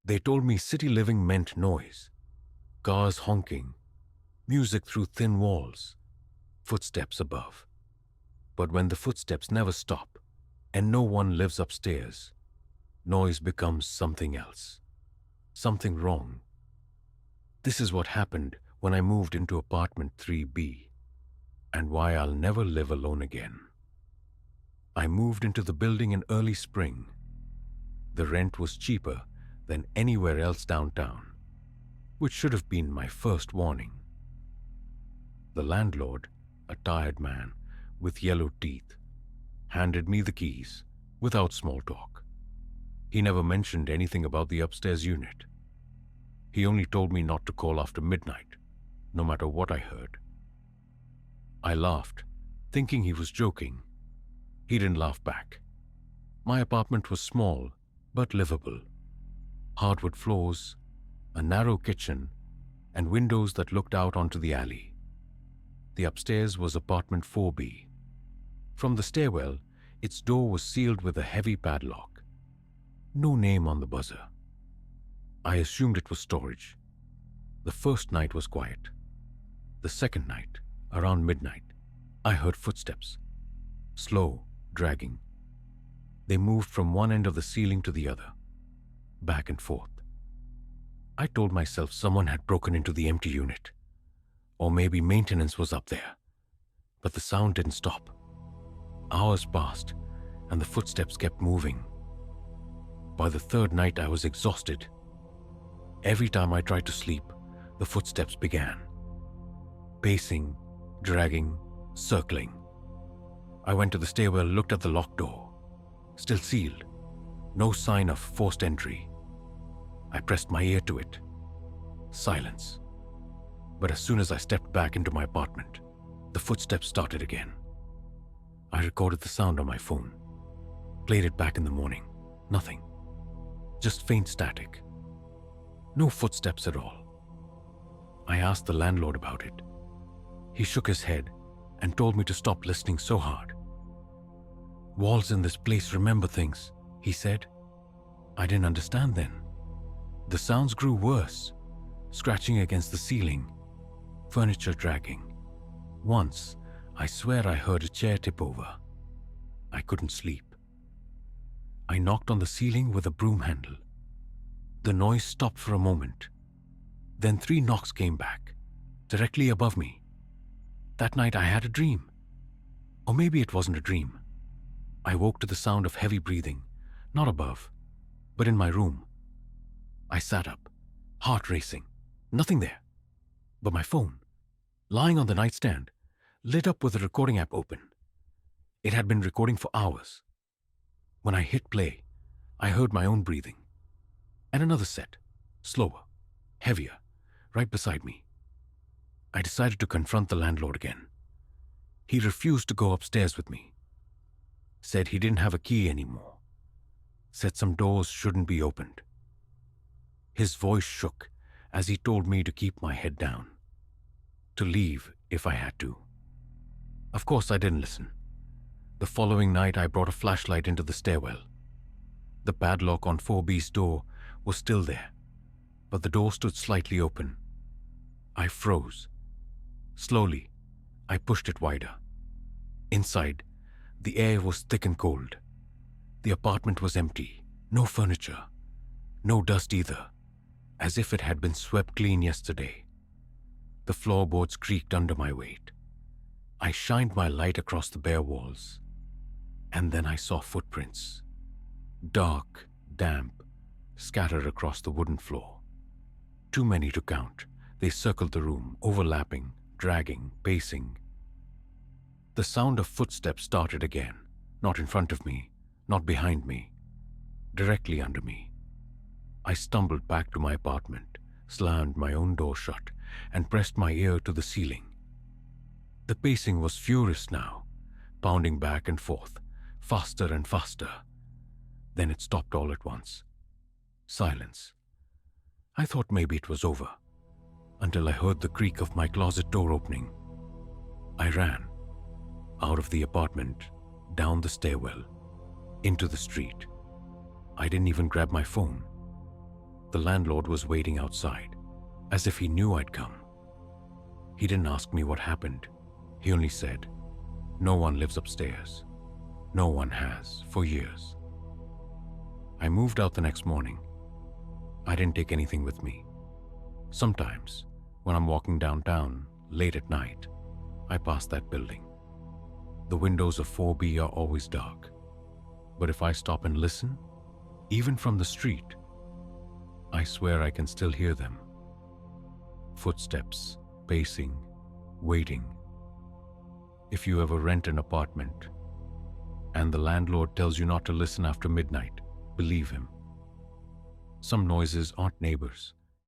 They told me city living meant noise, cars honking, music through thin walls, footsteps above. But when the footsteps never stop and no one lives upstairs, noise becomes something else, something wrong. This is what happened when I moved into apartment 3B, and why I'll never live alone again. I moved into the building in early spring. The rent was cheaper than anywhere else downtown, which should have been my first warning. The landlord, a tired man with yellow teeth, handed me the keys without small talk. He never mentioned anything about the upstairs unit. He only told me not to call after midnight, no matter what I heard. I laughed, thinking he was joking. He didn't laugh back. My apartment was small, but livable. Hardwood floors, a narrow kitchen, and windows that looked out onto the alley. The upstairs was apartment 4B. From the stairwell, its door was sealed with a heavy padlock. No name on the buzzer. I assumed it was storage. The first night was quiet. The second night, around midnight, I heard footsteps. Slow, dragging. They moved from one end of the ceiling to the other, back and forth. I told myself someone had broken into the empty unit, or maybe maintenance was up there. But the sound didn't stop. Hours passed, and the footsteps kept moving. By the third night, I was exhausted. Every time I tried to sleep, the footsteps began. Pacing, dragging, circling. I went to the stairwell, looked at the locked door. Still sealed. No sign of forced entry. I pressed my ear to it. Silence. But as soon as I stepped back into my apartment, the footsteps started again. I recorded the sound on my phone. Played it back in the morning. Nothing. Just faint static. No footsteps at all. I asked the landlord about it. He shook his head and told me to stop listening so hard. Walls in this place remember things, he said. I didn't understand then. The sounds grew worse, scratching against the ceiling, furniture dragging. Once, I swear I heard a chair tip over. I couldn't sleep. I knocked on the ceiling with a broom handle. The noise stopped for a moment. Then 3 knocks came back, directly above me. That night I had a dream. Or maybe it wasn't a dream. I woke to the sound of heavy breathing, not above, but in my room. I sat up, heart racing. Nothing there. But my phone, lying on the nightstand, lit up with the recording app open. It had been recording for hours. When I hit play, I heard my own breathing. And another set, slower, heavier, right beside me. I decided to confront the landlord again. He refused to go upstairs with me. Said he didn't have a key anymore. Said some doors shouldn't be opened. His voice shook as he told me to keep my head down. To leave if I had to. Of course I didn't listen. The following night I brought a flashlight into the stairwell. The padlock on 4B's door was still there, but the door stood slightly open. I froze. Slowly, I pushed it wider. Inside, the air was thick and cold. The apartment was empty, no furniture, no dust either, as if it had been swept clean yesterday. The floorboards creaked under my weight. I shined my light across the bare walls, and then I saw footprints. Dark, damp, scattered across the wooden floor. Too many to count. They circled the room, overlapping, dragging, pacing. The sound of footsteps started again, not in front of me, not behind me, directly under me. I stumbled back to my apartment, slammed my own door shut, and pressed my ear to the ceiling. The pacing was furious now, pounding back and forth, faster and faster. Then it stopped all at once. Silence. I thought maybe it was over, until I heard the creak of my closet door opening. I ran, out of the apartment, down the stairwell, into the street. I didn't even grab my phone. The landlord was waiting outside, as if he knew I'd come. He didn't ask me what happened. He only said, "No one lives upstairs. No one has for years." I moved out the next morning. I didn't take anything with me. Sometimes, when I'm walking downtown late at night, I pass that building. The windows of 4B are always dark. But if I stop and listen, even from the street, I swear I can still hear them. Footsteps, pacing, waiting. If you ever rent an apartment and the landlord tells you not to listen after midnight, believe him. Some noises aren't neighbors.